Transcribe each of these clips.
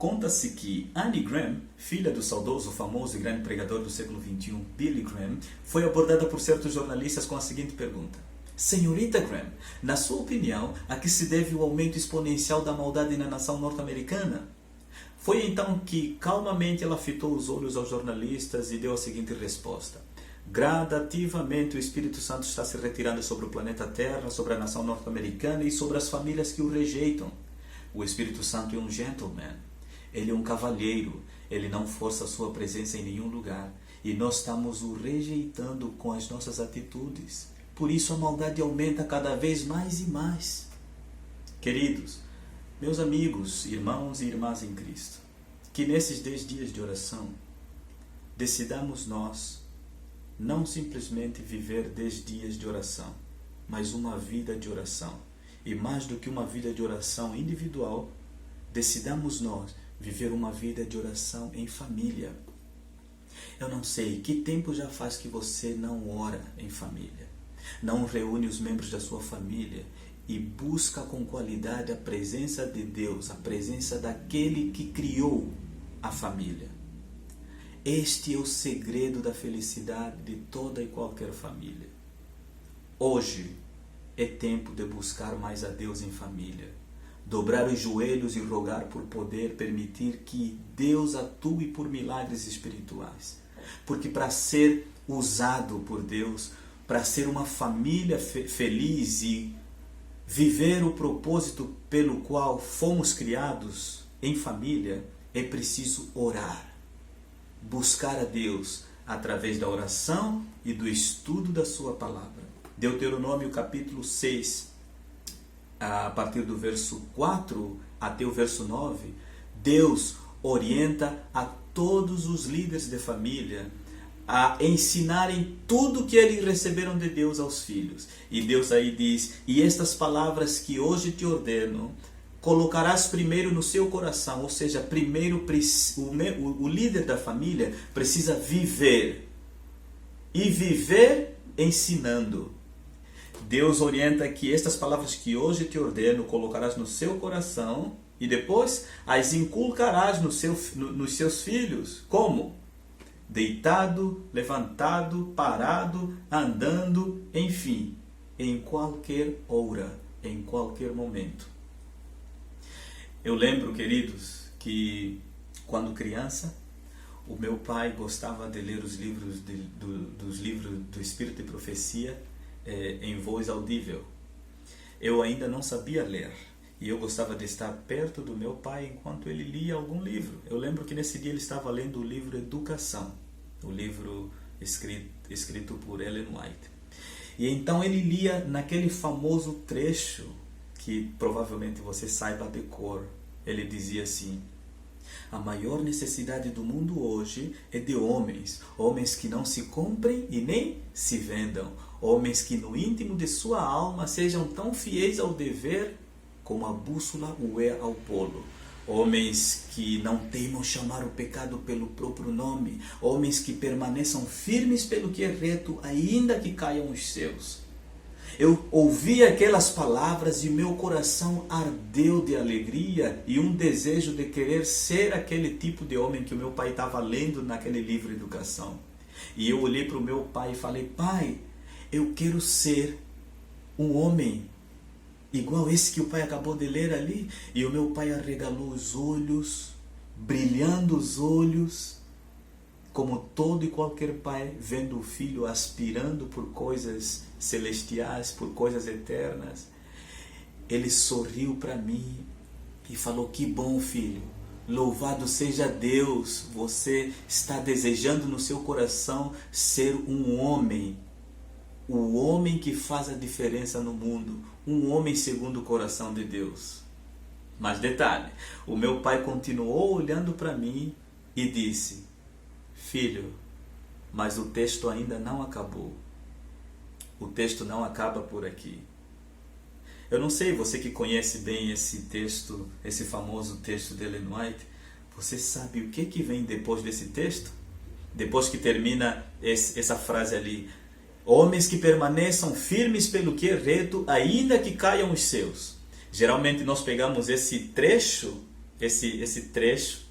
Conta-se que Anne Graham, filha do saudoso, famoso e grande pregador do século XXI, Billy Graham, foi abordada por certos jornalistas com a seguinte pergunta: Senhorita Graham, na sua opinião, a que se deve o aumento exponencial da maldade na nação norte-americana? Foi então que calmamente ela fitou os olhos aos jornalistas e deu a seguinte resposta: gradativamente o Espírito Santo está se retirando sobre o planeta Terra, sobre a nação norte-americana e sobre as famílias que o rejeitam. O Espírito Santo é um gentleman. Ele é um cavalheiro. Ele não força a sua presença em nenhum lugar. E nós estamos o rejeitando com as nossas atitudes. Por isso a maldade aumenta cada vez mais e mais. Queridos, meus amigos, irmãos e irmãs em Cristo, que nesses 10 dias de oração, decidamos nós não simplesmente viver 10 dias de oração, mas uma vida de oração. E mais do que uma vida de oração individual, decidamos nós viver uma vida de oração em família. Eu não sei que tempo já faz que você não ora em família, não reúne os membros da sua família e busca com qualidade a presença de Deus, a presença daquele que criou a família. Este é o segredo da felicidade de toda e qualquer família. Hoje é tempo de buscar mais a Deus em família. Dobrar os joelhos e rogar por poder permitir que Deus atue por milagres espirituais. Porque para ser usado por Deus, para ser uma família feliz e viver o propósito pelo qual fomos criados em família, é preciso orar. Buscar a Deus através da oração e do estudo da sua palavra. Deuteronômio capítulo 6, a partir do verso 4 até o verso 9, Deus orienta a todos os líderes de família a ensinarem tudo que eles receberam de Deus aos filhos. E Deus aí diz: e estas palavras que hoje te ordeno, colocarás primeiro no seu coração. Ou seja, primeiro o líder da família precisa viver. E viver ensinando. Deus orienta que estas palavras que hoje te ordeno colocarás no seu coração e depois as inculcarás nos seus filhos. Como? Deitado, levantado, parado, andando, enfim, em qualquer hora, em qualquer momento. Eu lembro, queridos, que quando criança, o meu pai gostava de ler os livros dos livros do Espírito e Profecia em voz audível. Eu ainda não sabia ler e eu gostava de estar perto do meu pai enquanto ele lia algum livro. Eu lembro que nesse dia ele estava lendo o livro Educação, o livro escrito por Ellen White. E então ele lia naquele famoso trecho que provavelmente você saiba de cor. Ele dizia assim: a maior necessidade do mundo hoje é de homens que não se comprem e nem se vendam, homens que no íntimo de sua alma sejam tão fiéis ao dever como a bússola o é ao polo. Homens que não temam chamar o pecado pelo próprio nome, homens que permaneçam firmes pelo que é reto, ainda que caiam os seus. Eu ouvi aquelas palavras e meu coração ardeu de alegria e um desejo de querer ser aquele tipo de homem que o meu pai estava lendo naquele livro Educação. E eu olhei para o meu pai e falei: pai, eu quero ser um homem igual esse que o pai acabou de ler ali. E o meu pai arregalou os olhos, brilhando os olhos, como todo e qualquer pai vendo o filho aspirando por coisas celestiais, por coisas eternas. Ele sorriu para mim e falou: que bom, filho, louvado seja Deus, você está desejando no seu coração ser um homem, o homem que faz a diferença no mundo, um homem segundo o coração de Deus. Mas detalhe, o meu pai continuou olhando para mim e disse: filho, mas o texto ainda não acabou. O texto não acaba por aqui. Eu não sei, você que conhece bem esse texto, esse famoso texto de Ellen White, você sabe o que vem depois desse texto? Depois que termina essa frase ali: homens que permaneçam firmes pelo que é reto, ainda que caiam os seus. Geralmente nós pegamos esse trecho esse trecho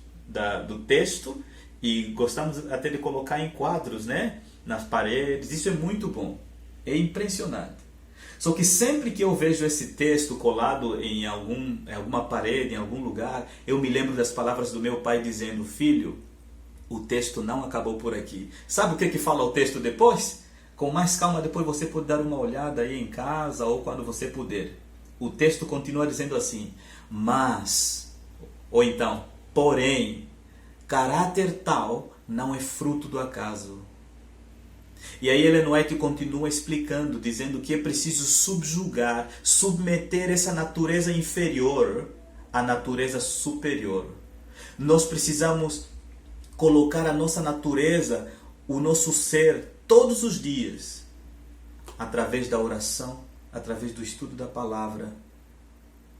do texto e gostamos até de colocar em quadros, né? Nas paredes. Isso é muito bom. É impressionante. Só que sempre que eu vejo esse texto colado em alguma parede, em algum lugar, eu me lembro das palavras do meu pai dizendo: filho, o texto não acabou por aqui. Sabe o que fala o texto depois? Com mais calma, depois você pode dar uma olhada aí em casa ou quando você puder. O texto continua dizendo assim: mas, ou então, porém, caráter tal não é fruto do acaso. E aí Ellen White continua explicando, dizendo que é preciso subjugar, submeter essa natureza inferior à natureza superior. Nós precisamos colocar a nossa natureza, o nosso ser, todos os dias, através da oração, através do estudo da palavra.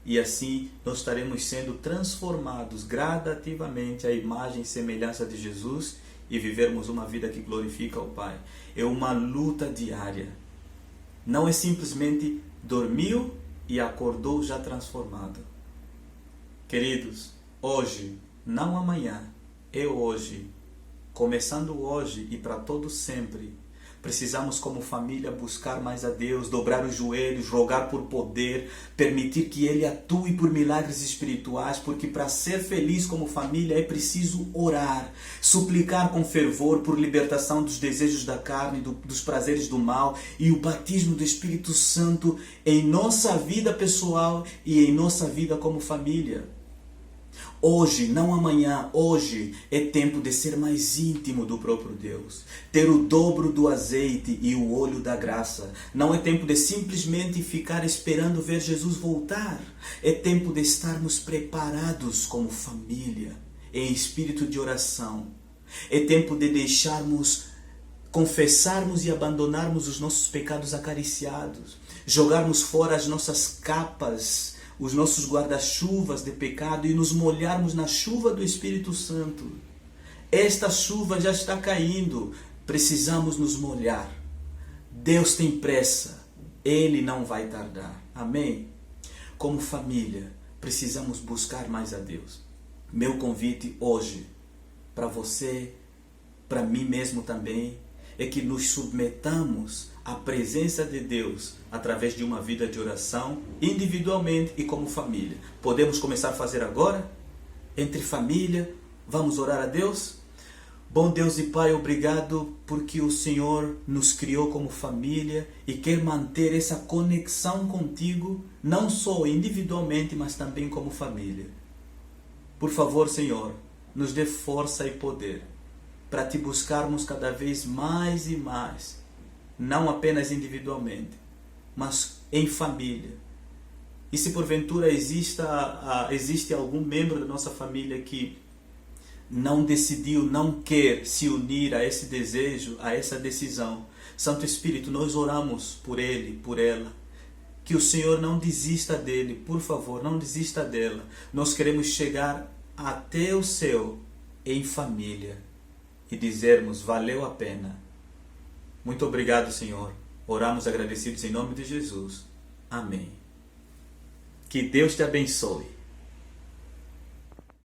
E assim nós estaremos sendo transformados gradativamente à imagem e semelhança de Jesus e vivermos uma vida que glorifica o Pai. É uma luta diária. Não é simplesmente dormiu e acordou já transformado. Queridos, hoje, não amanhã, é hoje. Começando hoje e para todo sempre. Precisamos como família buscar mais a Deus, dobrar os joelhos, rogar por poder, permitir que Ele atue por milagres espirituais, porque para ser feliz como família é preciso orar, suplicar com fervor por libertação dos desejos da carne, dos prazeres do mal e o batismo do Espírito Santo em nossa vida pessoal e em nossa vida como família. Hoje, não amanhã, hoje é tempo de ser mais íntimo do próprio Deus. Ter o dobro do azeite e o óleo da graça. Não é tempo de simplesmente ficar esperando ver Jesus voltar. É tempo de estarmos preparados como família, em espírito de oração. É tempo de confessarmos e abandonarmos os nossos pecados acariciados. Jogarmos fora as nossas capas, os nossos guarda-chuvas de pecado e nos molharmos na chuva do Espírito Santo. Esta chuva já está caindo, precisamos nos molhar. Deus tem pressa, Ele não vai tardar. Amém? Como família, precisamos buscar mais a Deus. Meu convite hoje, para você, para mim mesmo também, é que nos submetamos à presença de Deus através de uma vida de oração, individualmente e como família. Podemos começar a fazer agora? Entre família, vamos orar a Deus? Bom Deus e Pai, obrigado porque o Senhor nos criou como família e quer manter essa conexão contigo, não só individualmente, mas também como família. Por favor, Senhor, nos dê força e poder para te buscarmos cada vez mais e mais, não apenas individualmente, mas em família. E se porventura existe algum membro da nossa família que não decidiu, não quer se unir a esse desejo, a essa decisão, Santo Espírito, nós oramos por ele, por ela. Que o Senhor não desista dele, por favor, não desista dela. Nós queremos chegar até o céu em família e dizermos, valeu a pena. Muito obrigado, Senhor. Oramos agradecidos em nome de Jesus. Amém. Que Deus te abençoe.